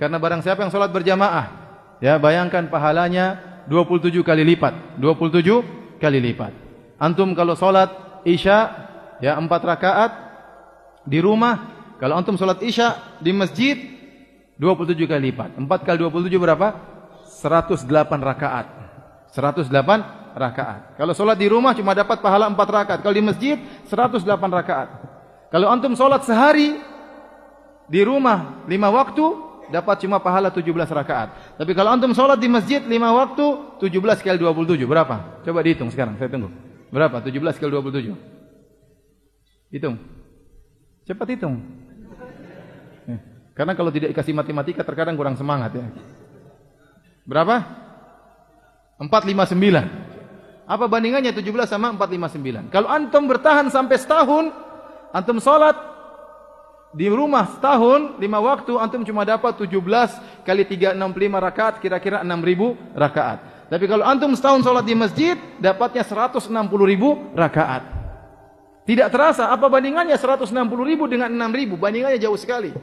Karena barang siapa yang salat berjamaah, ya bayangkan pahalanya 27 kali lipat. 27 kali lipat. Antum kalau salat Isya ya 4 rakaat di rumah, kalau antum salat Isya di masjid 27 kali lipat. 4 kali 27 berapa? 108 rakaat. 108 rakaat. Kalau salat di rumah cuma dapat pahala 4 rakaat. Kalau di masjid 108 rakaat. Kalau antum salat sehari di rumah 5 waktu dapat cuma pahala 17 rakaat. Tapi kalau antum salat di masjid 5 waktu 17 kali 27 berapa? Coba dihitung sekarang, saya tunggu. Berapa? 17 kali 27. Hitung. Cepat hitung. Karena kalau tidak dikasih matematika terkadang kurang semangat ya. Berapa? 459. Apa bandingannya 17 sama 459? Kalau antum bertahan sampai setahun, antum salat di rumah setahun 5 waktu, antum cuma dapat 17 kali 365 rakaat, kira-kira 6.000 rakaat. Tapi kalau antum setahun salat di masjid, dapatnya 160.000 rakaat. Tidak terasa, apa bandingannya 160.000 dengan 6.000? Bandingannya jauh sekali.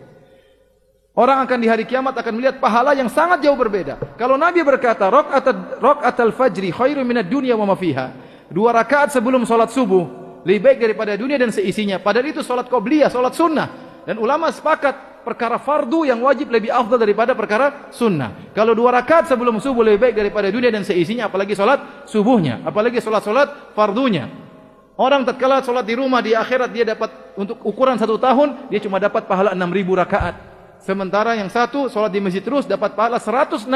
Orang akan di hari kiamat akan melihat pahala yang sangat jauh berbeda. Kalau Nabi berkata, raq'atul fajri khairum minad dunya wa ma fiha. 2 rakaat sebelum salat subuh lebih baik daripada dunia dan seisinya. Padahal itu salat qobliyah, salat sunnah. Dan ulama sepakat perkara fardu yang wajib lebih afdal daripada perkara sunnah. Kalau 2 rakaat sebelum subuh lebih baik daripada dunia dan seisinya, apalagi salat subuhnya, apalagi salat fardunya. Orang tatkala salat di rumah di akhirat dia dapat untuk ukuran 1 tahun dia cuma dapat pahala 6.000 rakaat. Sementara yang satu salat di masjid terus dapat pahala 160.000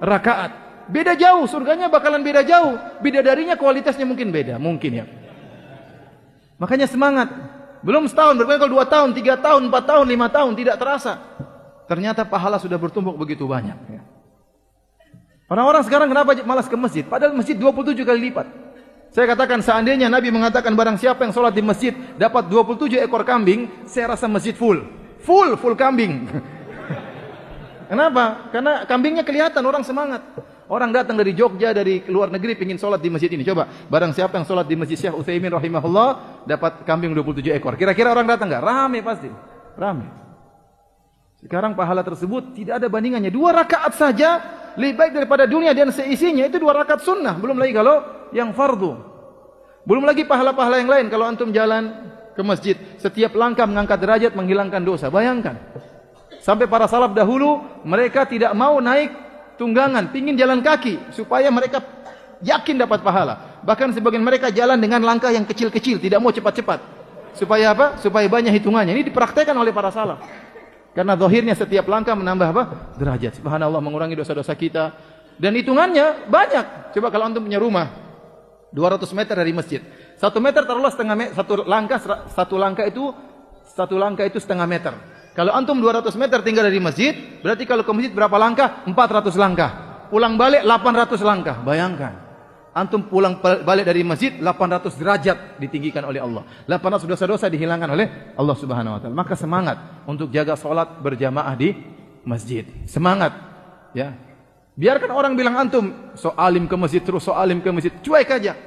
rakaat. Beda jauh, surganya bakalan beda jauh. Bidadarinya kualitasnya mungkin beda, mungkin ya. Makanya semangat. Belum setahun, berkali kalau 2 tahun, 3 tahun, 4 tahun, 5 tahun, tidak terasa. Ternyata pahala sudah bertumpuk begitu banyak. Orang-orang sekarang kenapa malas ke masjid? Padahal masjid 27 kali lipat. Saya katakan seandainya Nabi mengatakan barang siapa yang sholat di masjid dapat 27 ekor kambing, saya rasa masjid full kambing. Kenapa? Karena kambingnya kelihatan, orang semangat. Orang datang dari Jogja, dari luar negeri ingin sholat di masjid ini. Coba, barang siapa yang sholat di masjid Syekh Utsaimin rahimahullah dapat kambing 27 ekor. Kira-kira orang datang enggak? Rame pasti. Rame. Sekarang pahala tersebut tidak ada bandingannya. 2 rakaat saja lebih baik daripada dunia dan seisinya. Itu 2 rakaat sunnah. Belum lagi kalau yang fardu. Belum lagi pahala-pahala yang lain. Kalau antum jalan ke masjid, setiap langkah mengangkat derajat, menghilangkan dosa. Bayangkan. Sampai para salaf dahulu, mereka tidak mau naik tunggangan, pingin jalan kaki supaya mereka yakin dapat pahala. Bahkan sebagian mereka jalan dengan langkah yang kecil-kecil, tidak mau cepat-cepat. Supaya apa? Supaya banyak hitungannya. Ini dipraktekkan oleh para salaf. Karena zahirnya setiap langkah menambah apa? Derajat. Subhanallah, mengurangi dosa-dosa kita. Dan hitungannya banyak. Coba kalau antum punya rumah 200 meter dari masjid. 1 meter taruhlah setengah meter, satu langkah itu setengah meter. Kalau antum 200 meter tinggal dari masjid, berarti kalau ke masjid berapa langkah? 400 langkah. Pulang balik 800 langkah. Bayangkan. Antum pulang balik dari masjid 800 derajat ditinggikan oleh Allah. 800 dosa-dosa dihilangkan oleh Allah Subhanahu wa taala. Maka semangat untuk jaga salat berjamaah di masjid. Semangat, ya. Biarkan orang bilang antum so alim ke masjid terus, so alim ke masjid. Cuek aja.